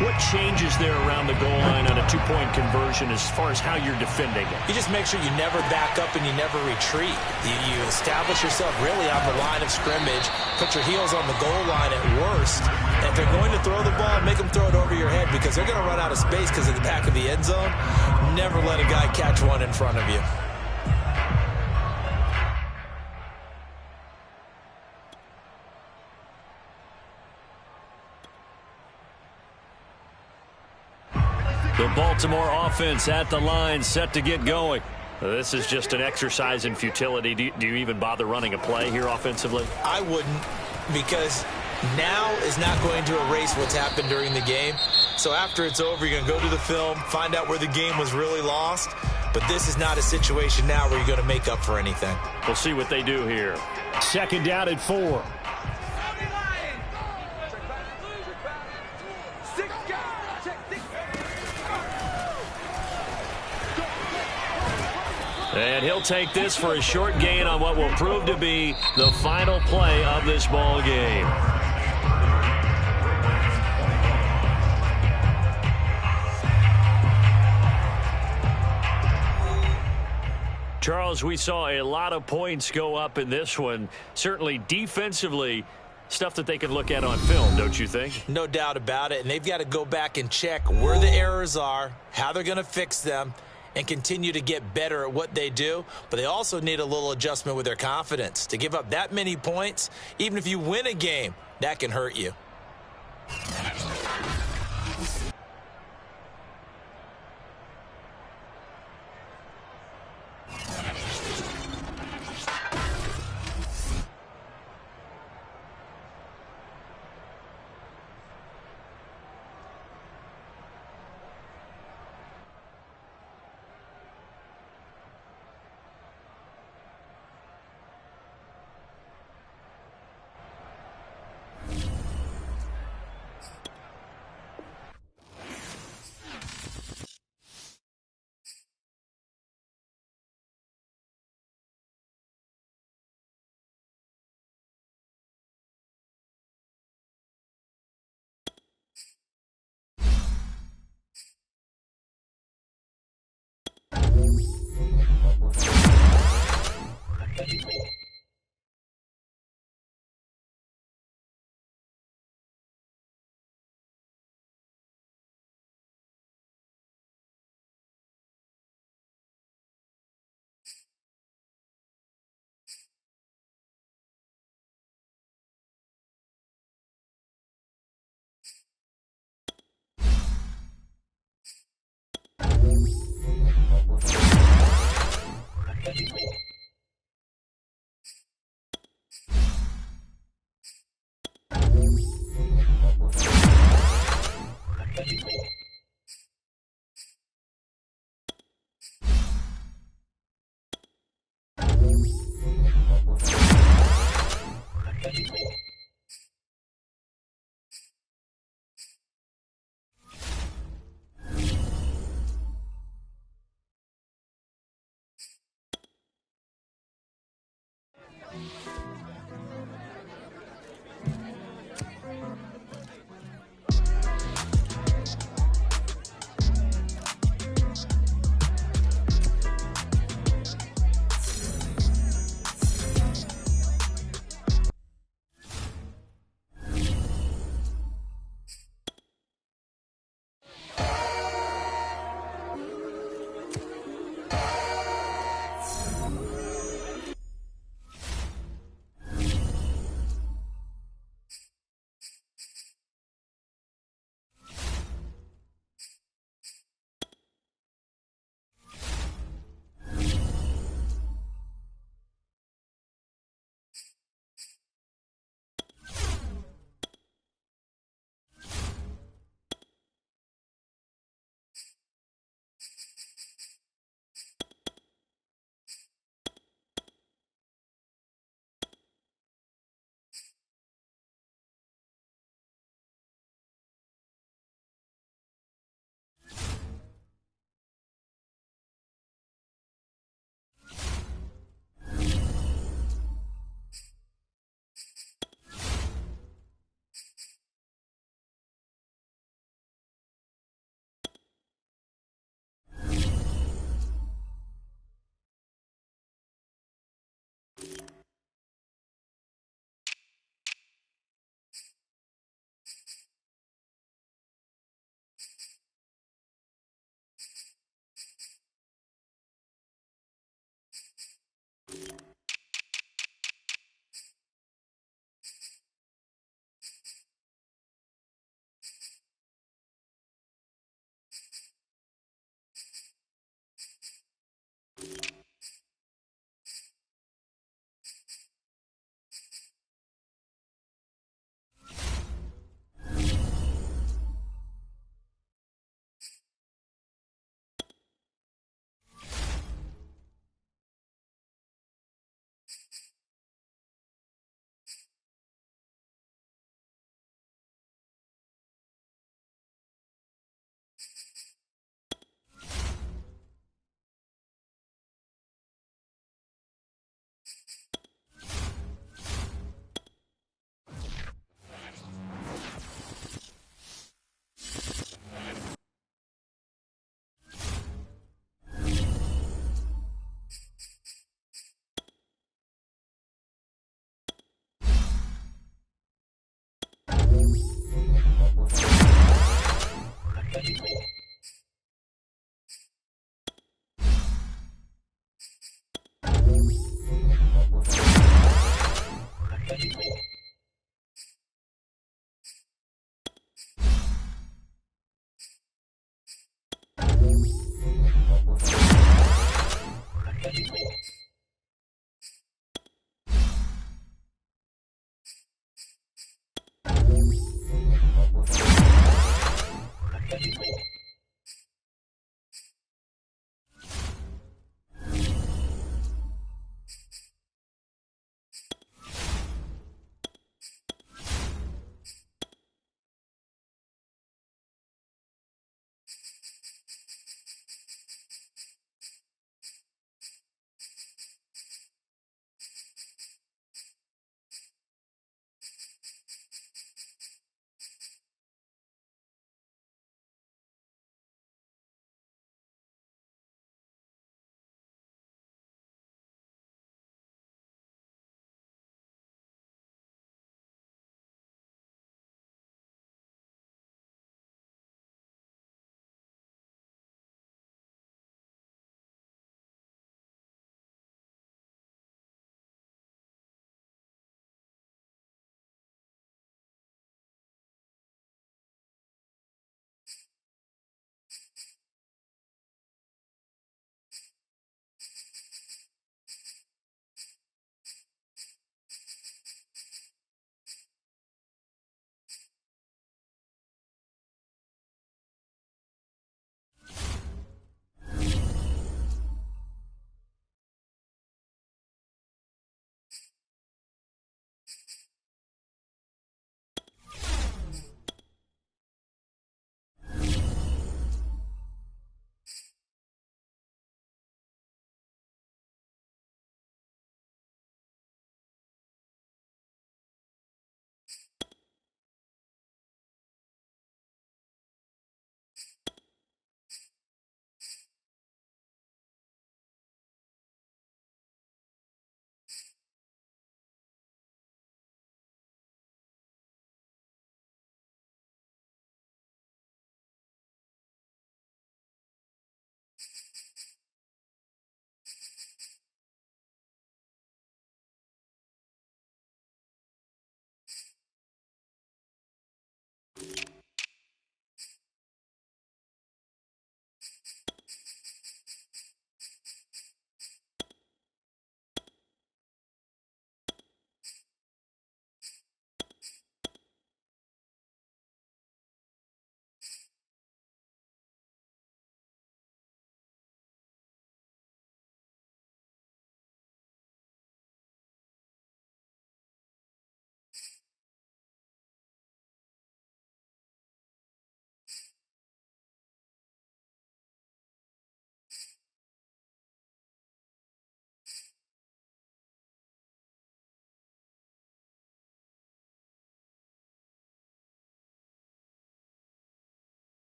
what changes there around the goal line on a two-point conversion as far as how you're defending it? You just make sure you never back up and you never retreat. You establish yourself really on the line of scrimmage, put your heels on the goal line at worst. And if they're going to throw the ball, make them throw it over your head because they're going to run out of space because of the back of the end zone. Never let a guy catch one in front of you. The Baltimore offense at the line, set to get going. This is just an exercise in futility. Do you even bother running a play here offensively? I wouldn't, because now is not going to erase what's happened during the game. So after it's over, you're going to go to the film, find out where the game was really lost. But this is not a situation now where you're going to make up for anything. We'll see what they do here. Second down at 4. And he'll take this for a short gain on what will prove to be the final play of this ball game. Charles, we saw a lot of points go up in this one. Certainly defensively, stuff that they can look at on film, don't you think? No doubt about it. And they've got to go back and check where the errors are, how they're going to fix them, and continue to get better at what they do. But they also need a little adjustment with their confidence. To give up that many points, even if you win a game, that can hurt you.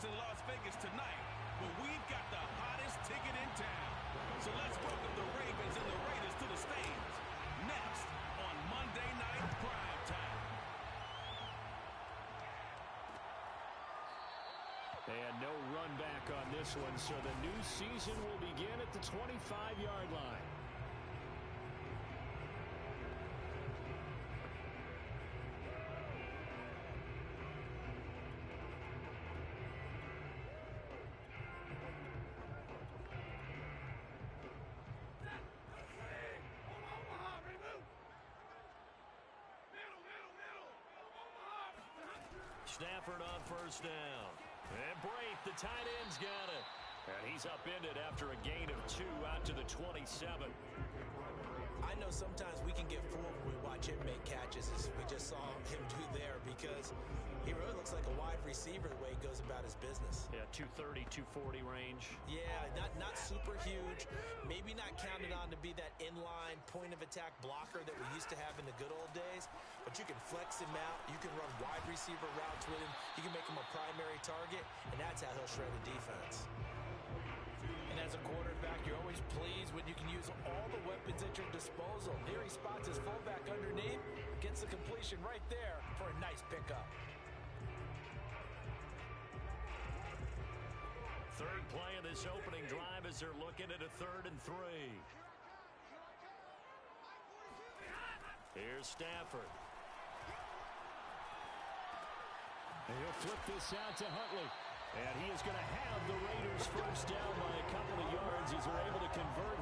in Las Vegas tonight, but we've got the hottest ticket in town. So let's welcome the Ravens and the Raiders to the stage. Next on Monday Night Prime Time. And no run back on this one, so the new season will begin at the 25-yard line. Stafford on first down. And Brate, the tight end's got it. And he's upended after a gain of 2 out to the 27. I know sometimes we can get fooled when we watch him make catches, as we just saw him do there, because he really looks like a wide receiver the way he goes about his business. Yeah, 230, 240 range. Yeah, not super huge. Maybe not counted on to be that inline point-of-attack blocker that we used to have in the good old days, but you can flex him out. You can run wide receiver routes with him. You can make him a primary target, and that's how he'll shred a defense. And as a quarterback, you're always pleased when you can use all the weapons at your disposal. Here he spots his fullback underneath, gets the completion right there for a nice pickup. Third play of this opening drive as they're looking at a 3rd and 3. Here's Stafford. And he'll flip this out to Huntley. And he is going to have the Raiders first down by a couple of yards as they're able to convert.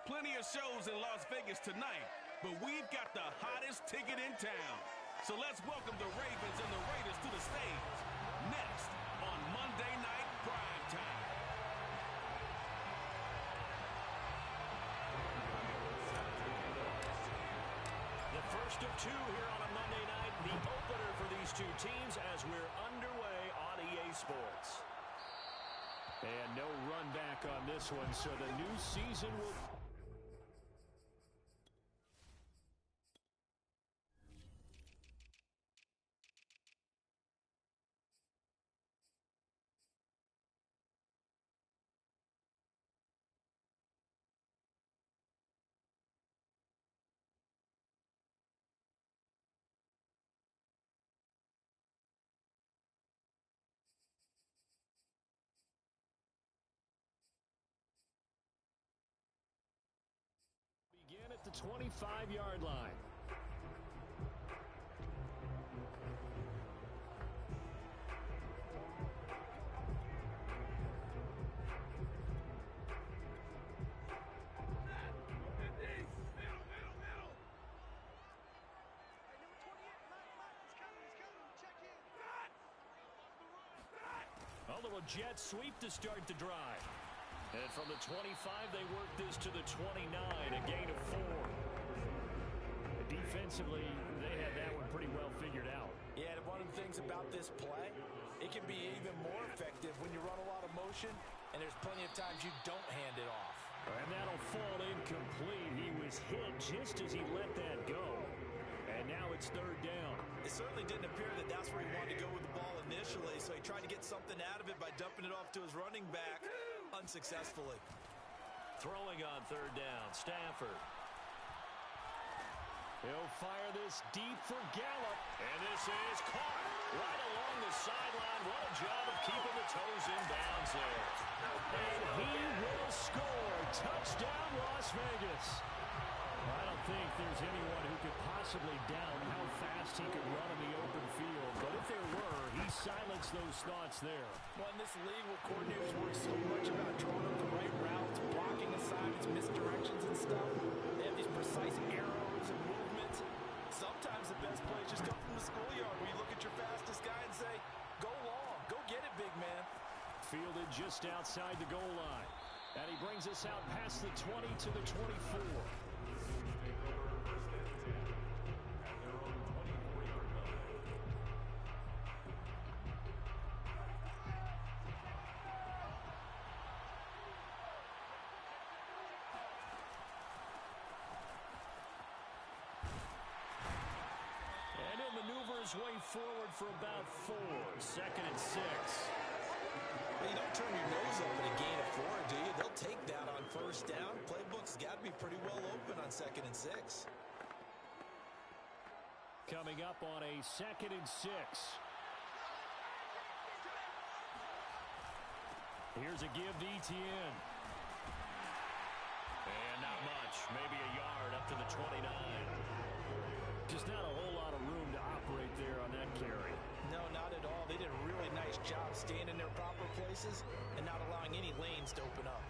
plenty of shows in Las Vegas tonight, but we've got the hottest ticket in town. So let's welcome the Ravens and the Raiders to the stage. Next on Monday Night Primetime. The first of two here on a Monday night, the opener for these two teams as we're underway on EA Sports. And no run back on this one, so the new season will... begin at the 25-yard line. A little jet sweep to start the drive. And from the 25, they work this to the 29, a gain of 4. Defensively, they had that one pretty well figured out. Yeah, and one of the things about this play, it can be even more effective when you run a lot of motion, and there's plenty of times you don't hand it off. And that'll fall incomplete. He was hit just as he let that go. And now it's third down. It certainly didn't appear that that's where he wanted to go with the ball initially, so he tried to get something out of it by dumping it off to his running back unsuccessfully. Throwing on third down, Stafford. He'll fire this deep for Gallup. And this is caught right along the sideline. What a job of keeping the toes in bounds there. And he will score. Touchdown, Las Vegas. I don't think there's anyone who could possibly doubt how fast he could run in the open field. But if there were, he silenced those thoughts there. Well, in this league where coordinators worry so much about drawing up the right routes, blocking assignments, misdirections and stuff, they have these precise arrows and movements. Sometimes the best plays just come from the schoolyard where you look at your fastest guy and say, go long, go get it, big man. Fielded just outside the goal line. And he brings us out past the 20 to the 24. And he'll maneuver his way forward for about 4. 2nd and 6. Well, you don't turn your nose up at a gain of 4, do you? They'll take that on first down. Playbook's got to be pretty well open on 2nd and 6. Coming up on a 2nd and 6. Here's a give to Etienne. And not much. Maybe a yard up to the 29. Just not a whole lot of room to operate there on that carry. No, not at all. They did a really nice job staying in their proper places and not allowing any lanes to open up.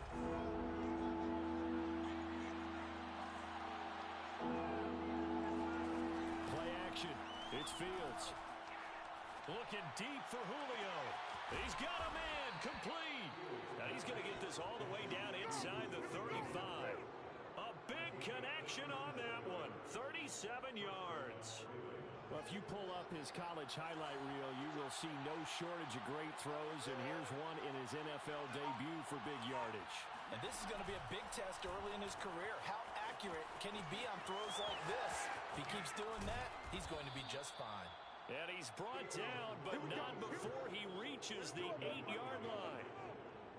Play action. It's Fields. Looking deep for Julio. He's got a man complete. Now he's going to get this all the way down inside the 35. A big connection on that one. 37 yards. Well, if you pull up his college highlight reel, you will see no shortage of great throws, and here's one in his NFL debut for big yardage. And this is going to be a big test early in his career. How accurate can he be on throws like this? If he keeps doing that, he's going to be just fine. And he's brought down, but not before he reaches the 8-yard line.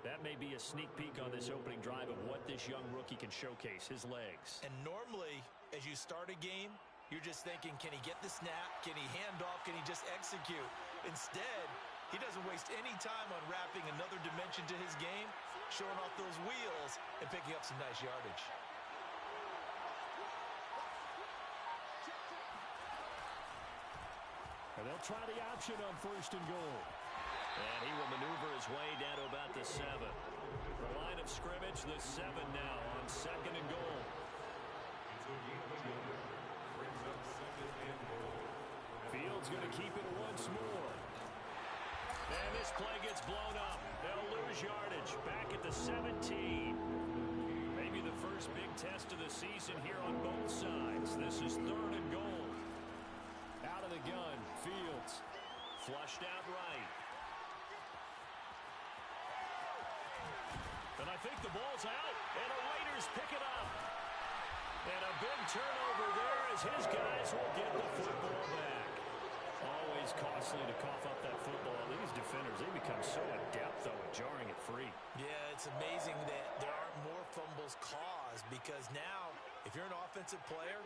That may be a sneak peek on this opening drive of what this young rookie can showcase, his legs. And normally, as you start a game, you're just thinking, can he get the snap? Can he hand off? Can he just execute? Instead, he doesn't waste any time on wrapping another dimension to his game, showing off those wheels, and picking up some nice yardage. And they'll try the option on 1st and goal. And he will maneuver his way down to about the 7. The line of scrimmage, the 7 now on 2nd and goal. Fields going to keep it once more. And this play gets blown up. They'll lose yardage. Back at the 17. Maybe the first big test of the season here on both sides. This is 3rd and goal. Out of the gun, Fields. Flushed out right. And I think the ball's out. And the Raiders pick it up. And a big turnover there as his guys will get the football back. Always costly to cough up that football. These defenders, they become so adept, though, at jarring it free. Yeah, it's amazing that there aren't more fumbles caused because now, if you're an offensive player,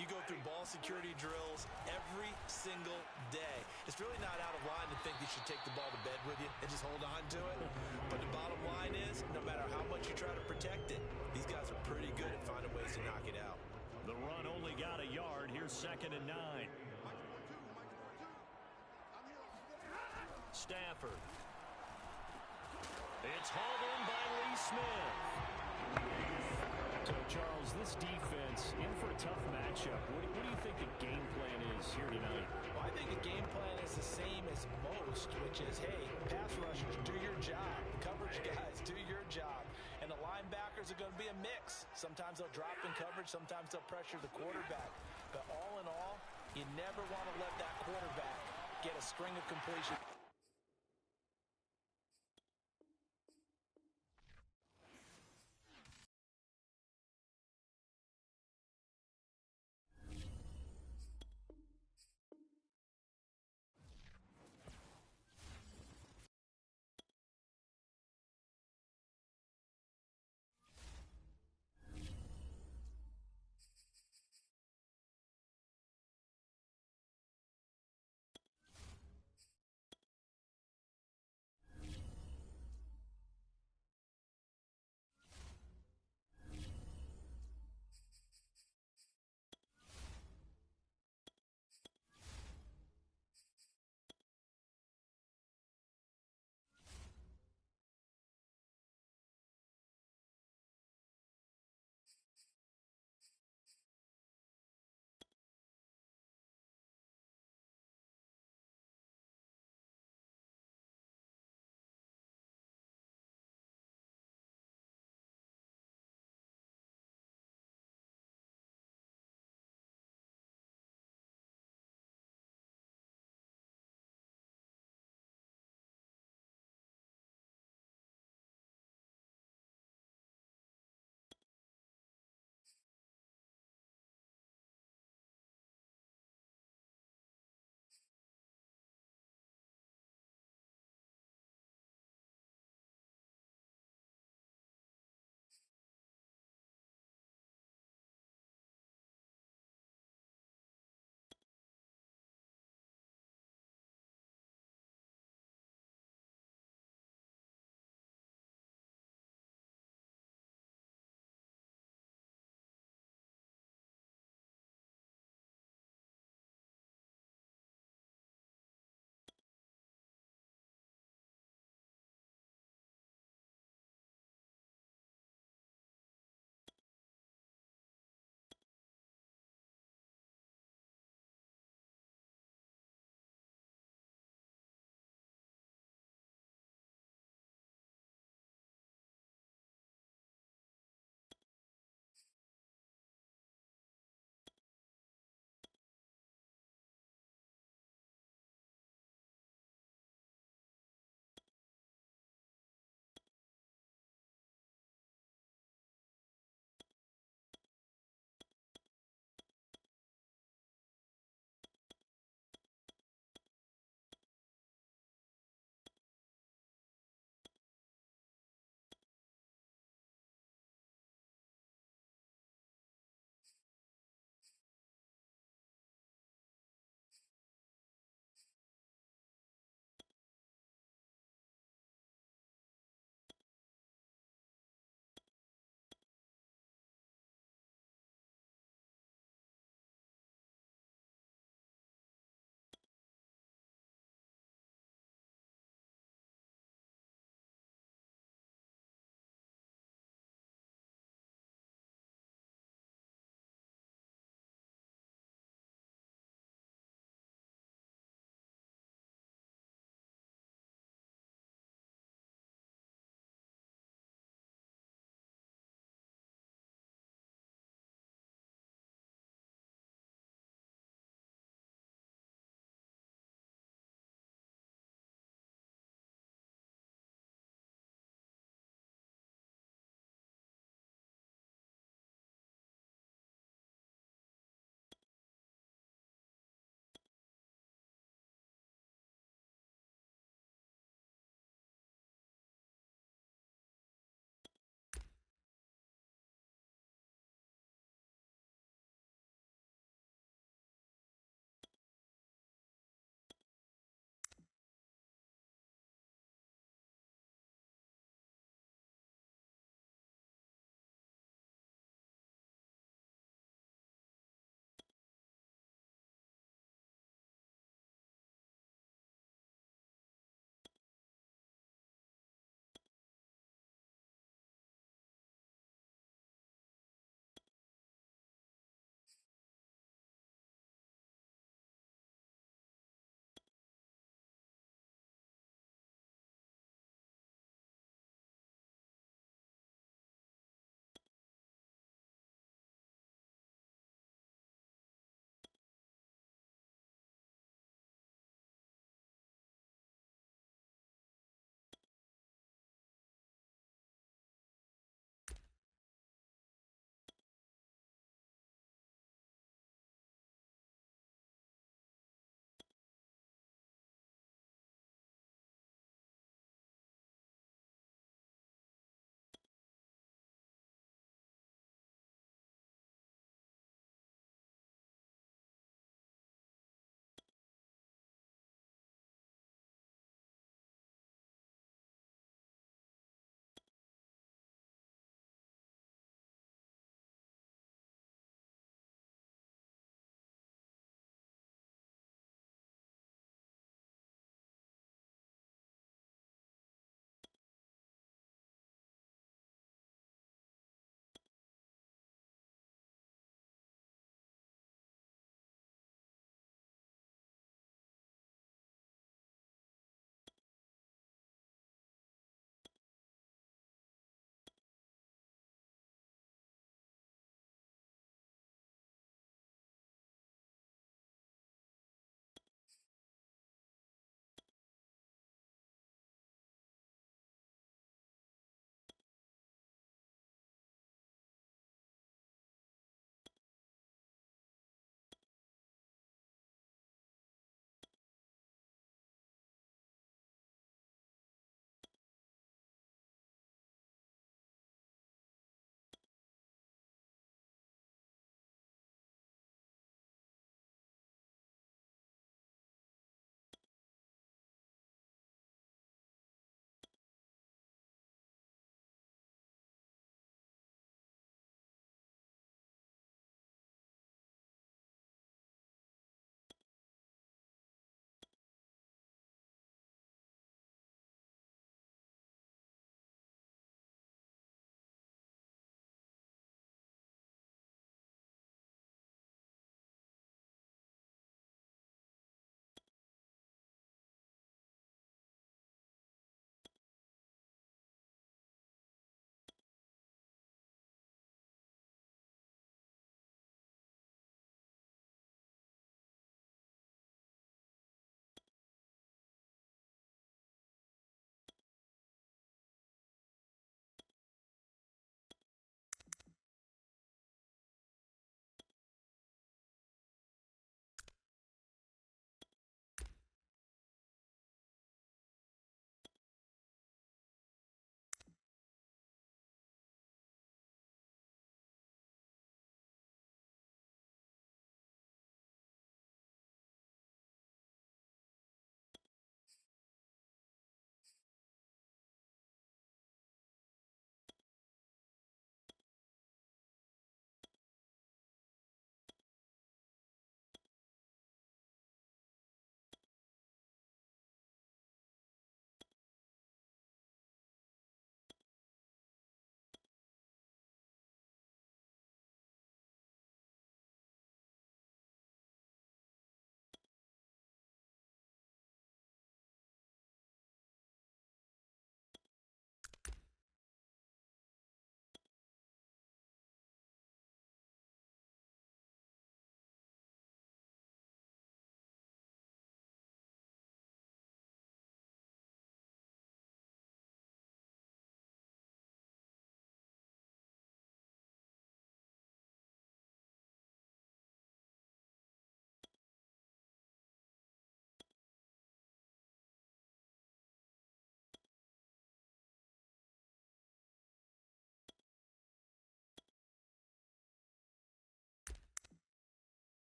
you go through ball security drills every single day. It's really not out of line to think you should take the ball to bed with you and just hold on to it. But the bottom line is, no matter how much you try to protect it, these guys are pretty good at finding ways to knock it out. The run only got a yard. Here's 2nd and 9. Stafford. It's hauled in by Lee Smith. So, Charles, this defense in for a tough matchup. What do you think the game plan is here tonight? Well, I think the game plan is the same as most, which is, hey, pass rushers, do your job. Coverage guys, do your job. And the linebackers are going to be a mix. Sometimes they'll drop in coverage. Sometimes they'll pressure the quarterback. But all in all, you never want to let that quarterback get a string of completion.